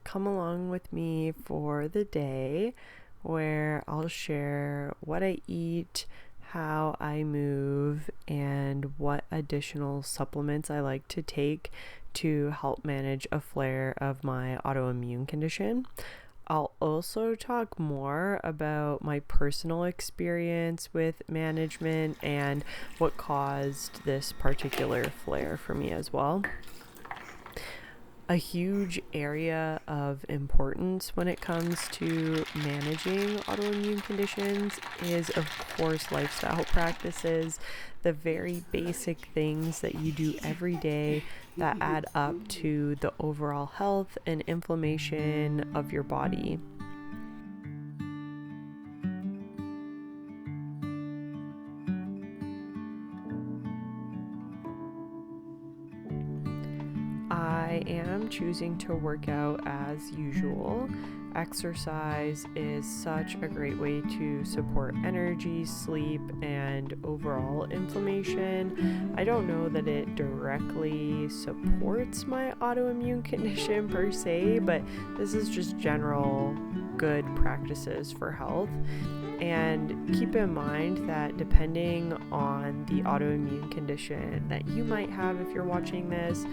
come along with me for the day where I'll share what I eat, how I move, and what additional supplements I like to take to help manage a flare of my autoimmune condition. I'll also talk more about my personal experience with management and what caused this particular flare for me as well. A huge area of importance when it comes to managing autoimmune conditions is, of course, lifestyle practices, the very basic things that you do every day that add up to the overall health and inflammation of your body. I am choosing to work out as usual. Exercise is such a great way to support energy, sleep, and overall inflammation. I don't know that it directly supports my autoimmune condition per se, but this is just general good practices for health. And keep in mind that depending on the autoimmune condition that you might have if you're watching this,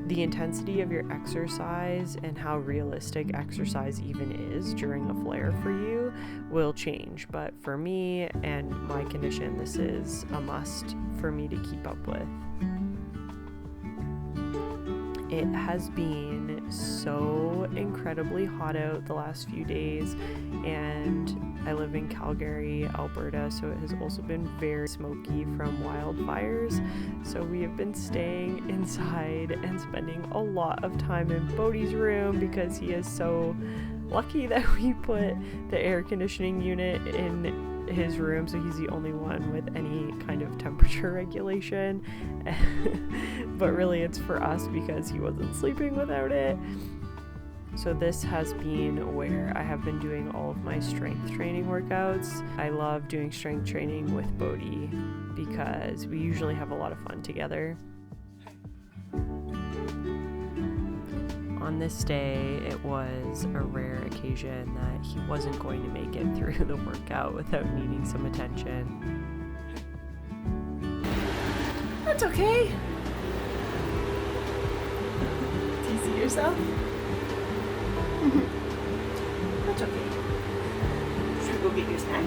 the intensity of your exercise and how realistic exercise even is during a flare for you will change. But for me and my condition, this is a must for me to keep up with. It has been so incredibly hot out the last few days, and I live in Calgary, Alberta, so it has also been very smoky from wildfires. So we have been staying inside and spending a lot of time in Bodhi's room because he is so lucky that we put the air conditioning unit in his room, so he's the only one with any kind of temperature regulation. But really it's for us because he wasn't sleeping without it. So this has been where I have been doing all of my strength training workouts. I love doing strength training with Bodhi because we usually have a lot of fun together. On this day, it was a rare occasion that he wasn't going to make it through the workout without needing some attention. That's okay. Do you see yourself? That's okay. Should we go get your snack?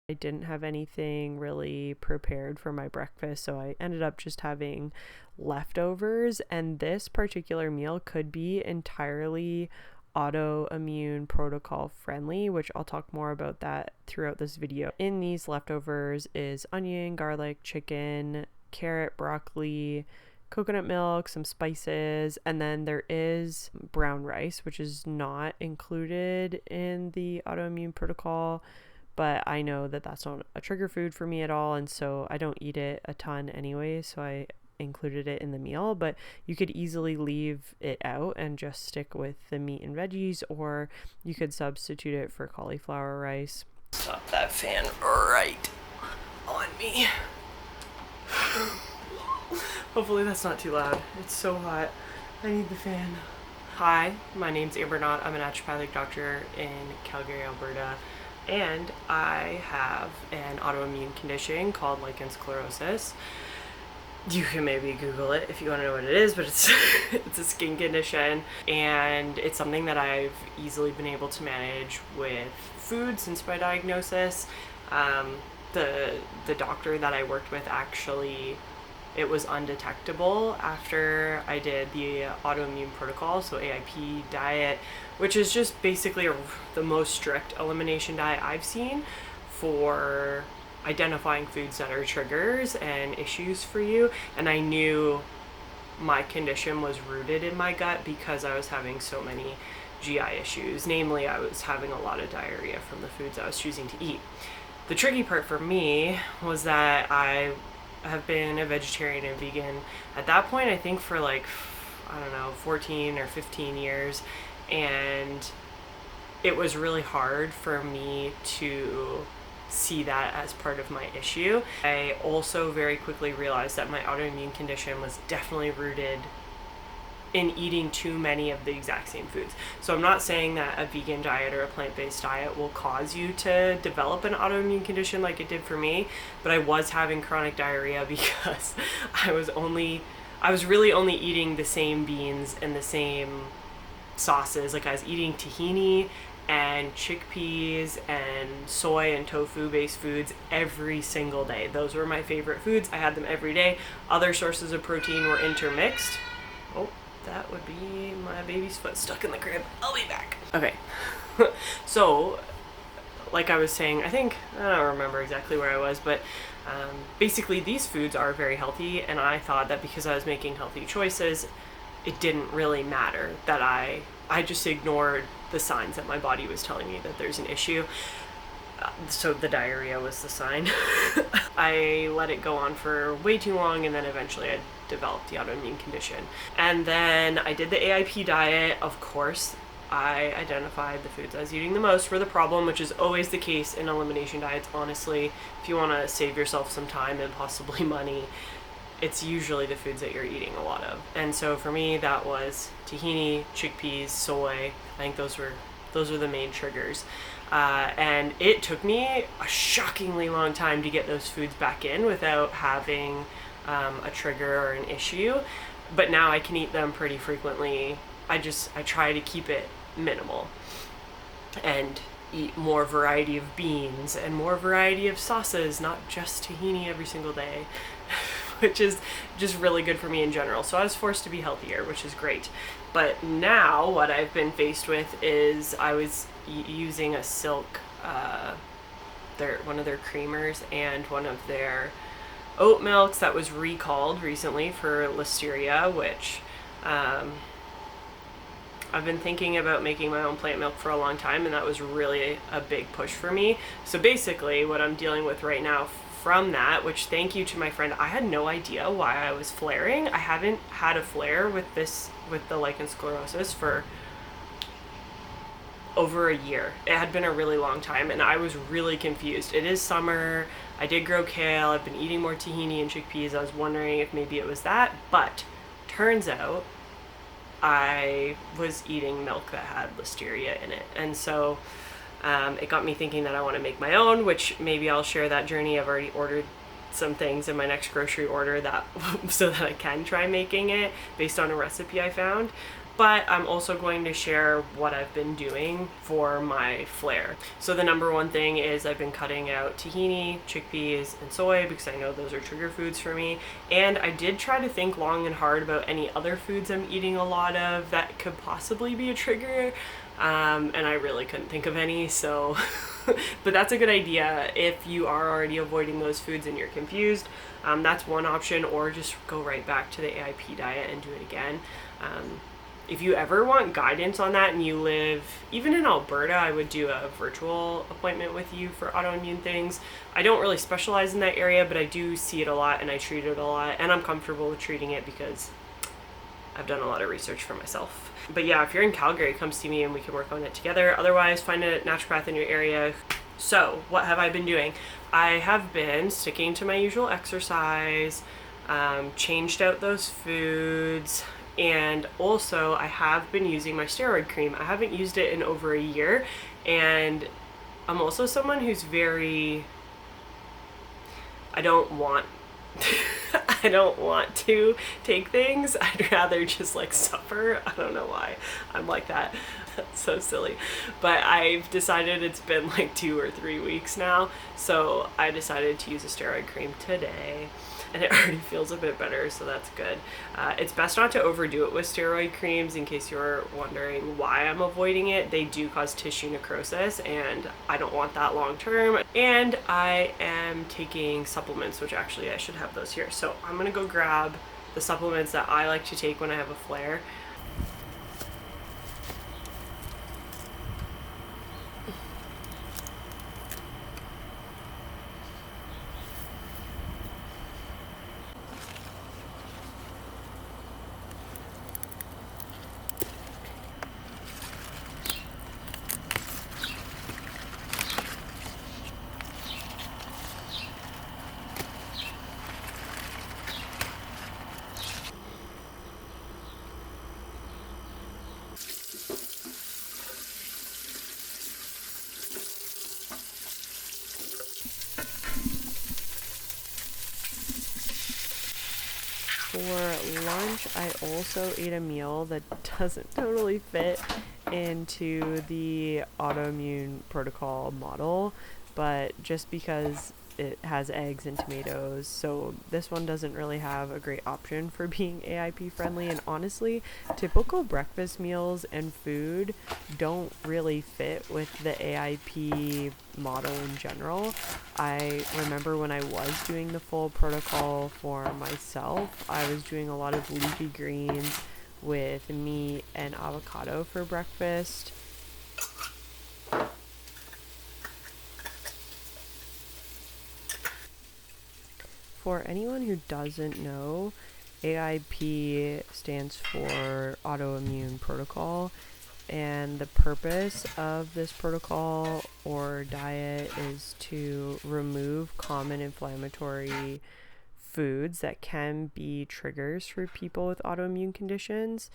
I didn't have anything really prepared for my breakfast, so I ended up just having leftovers, and this particular meal could be entirely autoimmune protocol friendly, which I'll talk more about that throughout this video. In these leftovers is onion, garlic, chicken, carrot, broccoli, coconut milk, some spices, and then there is brown rice, which is not included in the autoimmune protocol, but I know that that's not a trigger food for me at all, and so I don't eat it a ton anyway, so I included it in the meal. But you could easily leave it out and just stick with the meat and veggies, or you could substitute it for cauliflower rice. Stop that fan right on me. Hopefully that's not too loud. It's so hot. I need the fan. Hi, my name's Amber Knott. I'm a naturopathic doctor in Calgary, Alberta, and I have an autoimmune condition called lichen sclerosis. You can maybe Google it if you want to know what it is, but it's a skin condition, and it's something that I've easily been able to manage with food since my diagnosis. The doctor that I worked with, actually, it was undetectable after I did the autoimmune protocol, so AIP diet, which is just basically the most strict elimination diet I've seen for identifying foods that are triggers and issues for you. And I knew my condition was rooted in my gut because I was having so many GI issues. Namely, I was having a lot of diarrhea from the foods I was choosing to eat. The tricky part for me was that I have been a vegetarian and vegan at that point, I think, for 14 or 15 years, and it was really hard for me to see that as part of my issue. I also very quickly realized that my autoimmune condition was definitely rooted in eating too many of the exact same foods. So I'm not saying that a vegan diet or a plant-based diet will cause you to develop an autoimmune condition like it did for me, but I was having chronic diarrhea because I was really only eating the same beans and the same sauces. Like I was eating tahini and chickpeas and soy and tofu based foods every single day. Those were my favorite foods. I had them every day. Other sources of protein were intermixed. Oh, that would be my baby's foot stuck in the crib. I'll be back. Okay. So, like I was saying, I don't remember exactly where I was, but basically these foods are very healthy, and I thought that because I was making healthy choices, it didn't really matter that I just ignored the signs that my body was telling me that there's an issue. So the diarrhea was the sign. I let it go on for way too long, and then eventually I developed the autoimmune condition. And then I did the AIP diet. Of course, I identified the foods I was eating the most were the problem, which is always the case in elimination diets, honestly. If you want to save yourself some time and possibly money, it's usually the foods that you're eating a lot of. And so for me, that was tahini, chickpeas, soy. I think those were the main triggers. And it took me a shockingly long time to get those foods back in without having a trigger or an issue. But now I can eat them pretty frequently. I try to keep it minimal and eat more variety of beans and more variety of sauces, not just tahini every single day, which is just really good for me in general. So I was forced to be healthier, which is great. But now what I've been faced with is I was using a Silk, one of their creamers and one of their oat milks that was recalled recently for listeria, which I've been thinking about making my own plant milk for a long time, and that was really a big push for me. So basically what I'm dealing with right now from that, which thank you to my friend, I had no idea why I was flaring. I haven't had a flare with the lichen sclerosis for over a year. It had been a really long time, and I was really confused. It is summer. I did grow kale. I've been eating more tahini and chickpeas. I was wondering if maybe it was that, but turns out I was eating milk that had listeria in it. And so it got me thinking that I want to make my own, which maybe I'll share that journey. I've already ordered some things in my next grocery order that so that I can try making it based on a recipe I found. But I'm also going to share what I've been doing for my flare. So the number one thing is I've been cutting out tahini, chickpeas, and soy because I know those are trigger foods for me. And I did try to think long and hard about any other foods I'm eating a lot of that could possibly be a trigger. And I really couldn't think of any, so but that's a good idea if you are already avoiding those foods and you're confused. That's one option, or just go right back to the AIP diet and do it again. If you ever want guidance on that and you live even in Alberta, I would do a virtual appointment with you for autoimmune things. I don't really specialize in that area, but I do see it a lot and I treat it a lot, and I'm comfortable with treating it because I've done a lot of research for myself. But yeah, if you're in Calgary, come see me and we can work on it together. Otherwise, find a naturopath in your area. So what have I been doing? I have been sticking to my usual exercise, changed out those foods, and also I have been using my steroid cream. I haven't used it in over a year, and I'm also someone who's I don't want to take things. I'd rather just suffer. I don't know why I'm like that. That's so silly. But I've decided it's been 2 or 3 weeks now, so I decided to use a steroid cream today. And it already feels a bit better, so that's good. It's best not to overdo it with steroid creams, in case you're wondering why I'm avoiding it. They do cause tissue necrosis, and I don't want that long term. And I am taking supplements, which actually I should have those here. So I'm gonna go grab the supplements that I like to take when I have a flare. For lunch, I also ate a meal that doesn't totally fit into the autoimmune protocol model, but just because it has eggs and tomatoes, so this one doesn't really have a great option for being AIP friendly. And honestly, typical breakfast meals and food don't really fit with the AIP model in general. I remember when I was doing the full protocol for myself, I was doing a lot of leafy greens with meat and avocado for breakfast. For anyone who doesn't know, AIP stands for autoimmune protocol, and the purpose of this protocol or diet is to remove common inflammatory foods that can be triggers for people with autoimmune conditions,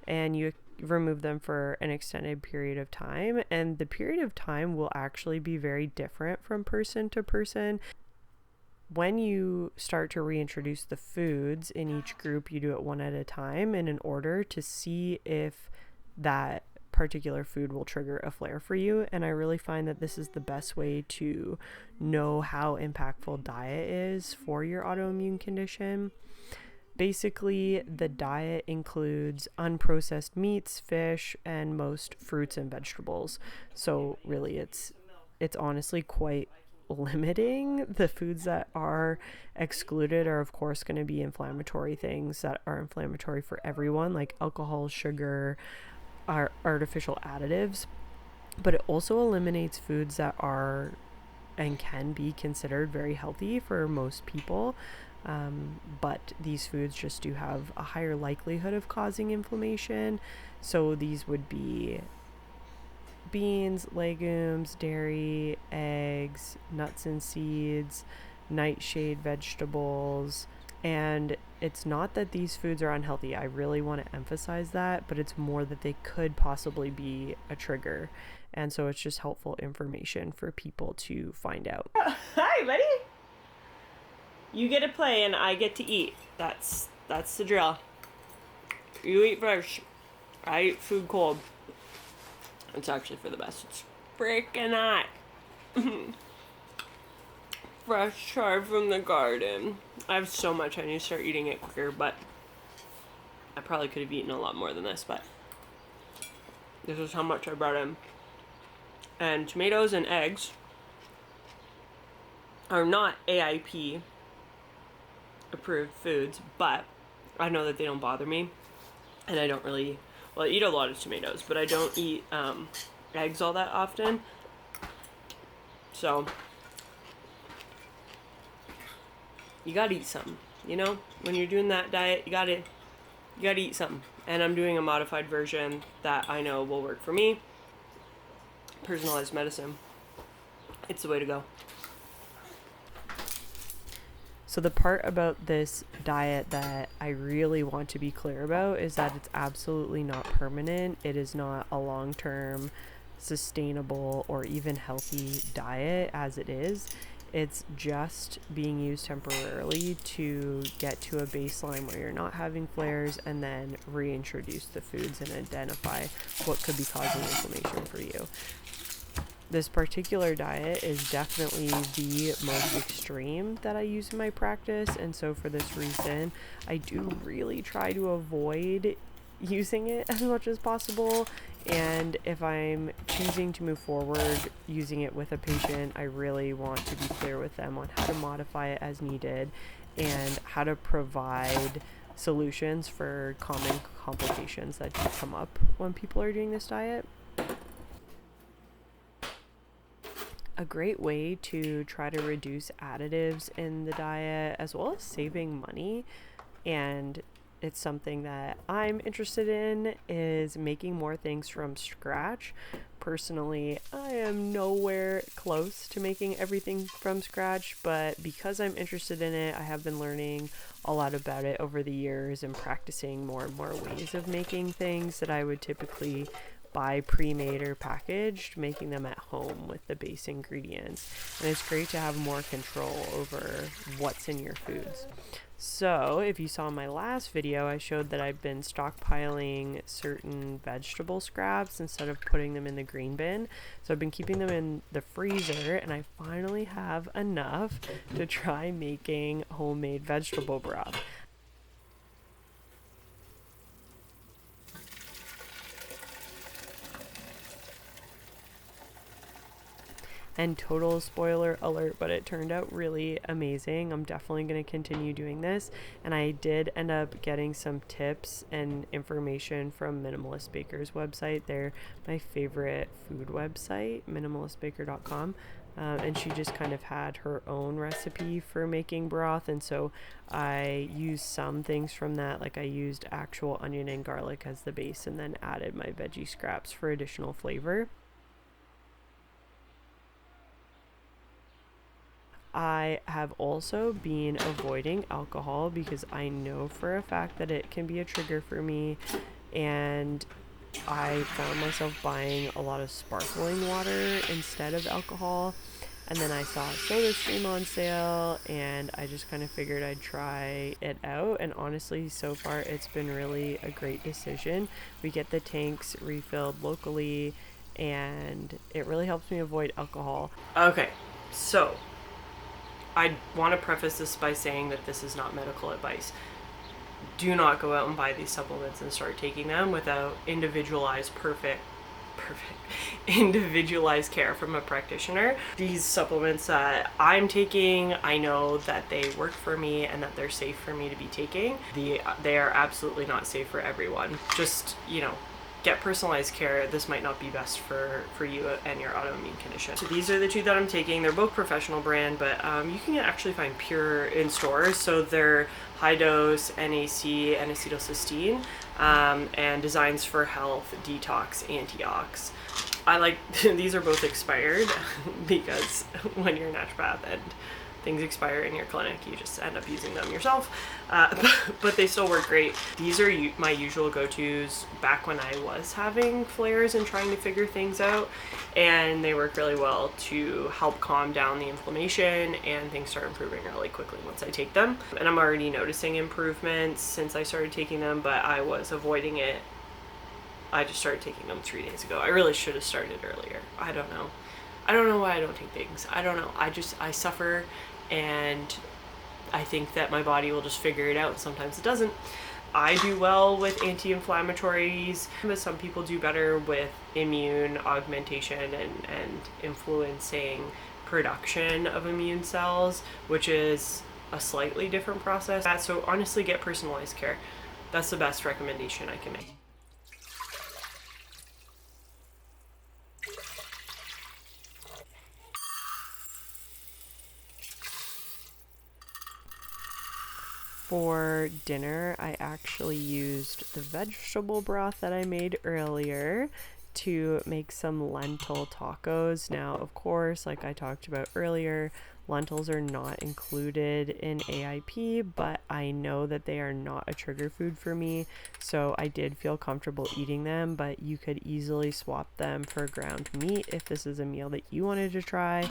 and you remove them for an extended period of time. And the period of time will actually be very different from person to person. When you start to reintroduce the foods in each group, you do it one at a time and in order to see if that particular food will trigger a flare for you. And I really find that this is the best way to know how impactful diet is for your autoimmune condition. Basically, the diet includes unprocessed meats, fish, and most fruits and vegetables. So really it's honestly quite limiting. The foods that are excluded are of course going to be inflammatory things that are inflammatory for everyone, like alcohol, sugar, artificial additives, but it also eliminates foods that are and can be considered very healthy for most people, but these foods just do have a higher likelihood of causing inflammation. So these would be beans, legumes, dairy, eggs, nuts and seeds, nightshade vegetables. And it's not that these foods are unhealthy. I really want to emphasize that, but it's more that they could possibly be a trigger. And so it's just helpful information for people to find out. Hi, buddy. You get to play and I get to eat. That's the drill. You eat first. I eat food cold. It's actually for the best. It's freaking hot. Fresh chard from the garden. I have so much. I need to start eating it quicker, but I probably could have eaten a lot more than this, but this is how much I brought in. And tomatoes and eggs are not AIP approved foods, but I know that they don't bother me, and I don't really, well, I eat a lot of tomatoes, but I don't eat eggs all that often. So you gotta eat something, you know? When you're doing that diet, you gotta eat something. And I'm doing a modified version that I know will work for me. Personalized medicine. It's the way to go. So the part about this diet that I really want to be clear about is that it's absolutely not permanent. It is not a long-term, sustainable, or even healthy diet as it is. It's just being used temporarily to get to a baseline where you're not having flares, and then reintroduce the foods and identify what could be causing inflammation for you. This particular diet is definitely the most extreme that I use in my practice, and so for this reason, I do really try to avoid using it as much as possible. And if I'm choosing to move forward using it with a patient, I really want to be clear with them on how to modify it as needed and how to provide solutions for common complications that do come up when people are doing this diet. A great way to try to reduce additives in the diet, as well as saving money, and it's something that I'm interested in, is making more things from scratch. Personally, I am nowhere close to making everything from scratch, but because I'm interested in it, I have been learning a lot about it over the years and practicing more and more ways of making things that I would typically buy pre-made or packaged, making them at home with the base ingredients. And it's great to have more control over what's in your foods. So if you saw my last video, I showed that I've been stockpiling certain vegetable scraps instead of putting them in the green bin. So I've been keeping them in the freezer, and I finally have enough to try making homemade vegetable broth. And total spoiler alert, but it turned out really amazing. I'm definitely going to continue doing this. And I did end up getting some tips and information from Minimalist Baker's website. They're my favorite food website, minimalistbaker.com. And she just kind of had her own recipe for making broth. And so I used some things from that. Like I used actual onion and garlic as the base and then added my veggie scraps for additional flavor. I have also been avoiding alcohol because I know for a fact that it can be a trigger for me, and I found myself buying a lot of sparkling water instead of alcohol. And then I saw SodaStream on sale, and I just kind of figured I'd try it out. And honestly, so far it's been really a great decision. We get the tanks refilled locally, and it really helps me avoid alcohol. Okay, so I want to preface this by saying that this is not medical advice. Do not go out and buy these supplements and start taking them without individualized individualized care from a practitioner. These supplements that I'm taking, I know that they work for me and that they're safe for me to be taking. They are absolutely not safe for everyone. Just, get personalized care. This might not be best for you and your autoimmune condition. So these are the two that I'm taking. They're both professional brand, but you can actually find Pure in stores. So they're high dose NAC and acetylcysteine, and designs for health, detox, antiox. I like these are both expired because when you're a naturopath and things expire in your clinic, you just end up using them yourself, but they still work great. These are my usual go-tos back when I was having flares and trying to figure things out, and they work really well to help calm down the inflammation, and things start improving really quickly once I take them. And I'm already noticing improvements since I started taking them, but I was avoiding it. I just started taking them 3 days ago. I really should have started earlier. I don't know why I don't take things. I don't know. I suffer, and I think that my body will just figure it out, and sometimes it doesn't. I do well with anti-inflammatories, but some people do better with immune augmentation and influencing production of immune cells, which is a slightly different process. So honestly, get personalized care. That's the best recommendation I can make. For dinner, I actually used the vegetable broth that I made earlier to make some lentil tacos. Now, of course, like I talked about earlier, lentils are not included in AIP, but I know that they are not a trigger food for me, so I did feel comfortable eating them, but you could easily swap them for ground meat if this is a meal that you wanted to try.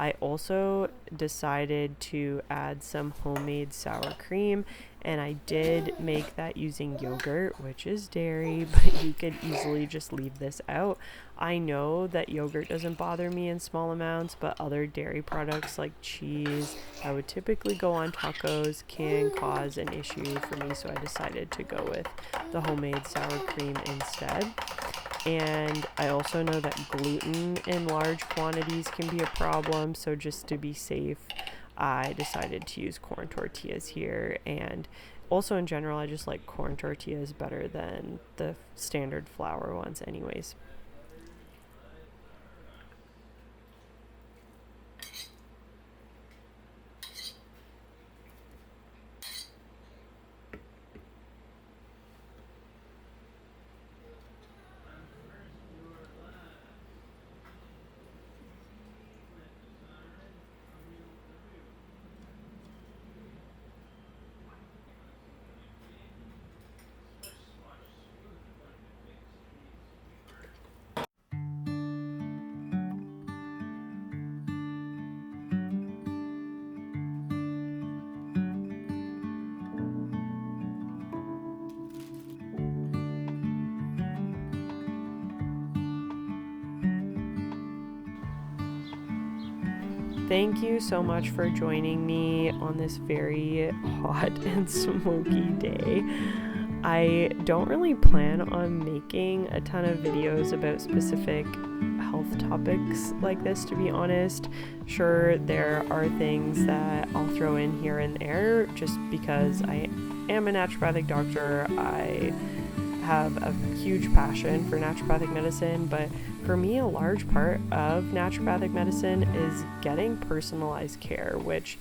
I also decided to add some homemade sour cream, and I did make that using yogurt, which is dairy, but you could easily just leave this out. I know that yogurt doesn't bother me in small amounts, but other dairy products like cheese that would typically go on tacos can cause an issue for me, so I decided to go with the homemade sour cream instead. And I also know that gluten in large quantities can be a problem, so just to be safe, I decided to use corn tortillas here. And also in general, I just like corn tortillas better than the standard flour ones anyways. Thank you so much for joining me on this very hot and smoky day. I don't really plan on making a ton of videos about specific health topics like this, to be honest. Sure, there are things that I'll throw in here and there just because I am a naturopathic doctor. I have a huge passion for naturopathic medicine, but for me, a large part of naturopathic medicine is getting personalized care, which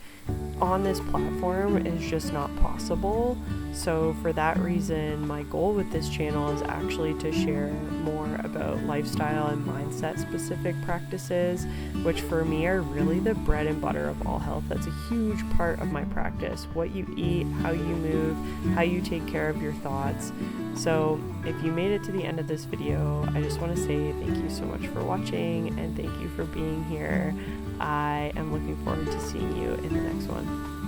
on this platform is just not possible. So for that reason, my goal with this channel is actually to share more about lifestyle and mindset specific practices, which for me are really the bread and butter of all health. That's a huge part of my practice. What you eat, how you move, how you take care of your thoughts. So if you made it to the end of this video, I just want to say thank you so much for watching and thank you for being here. I am looking forward to seeing you in the next one.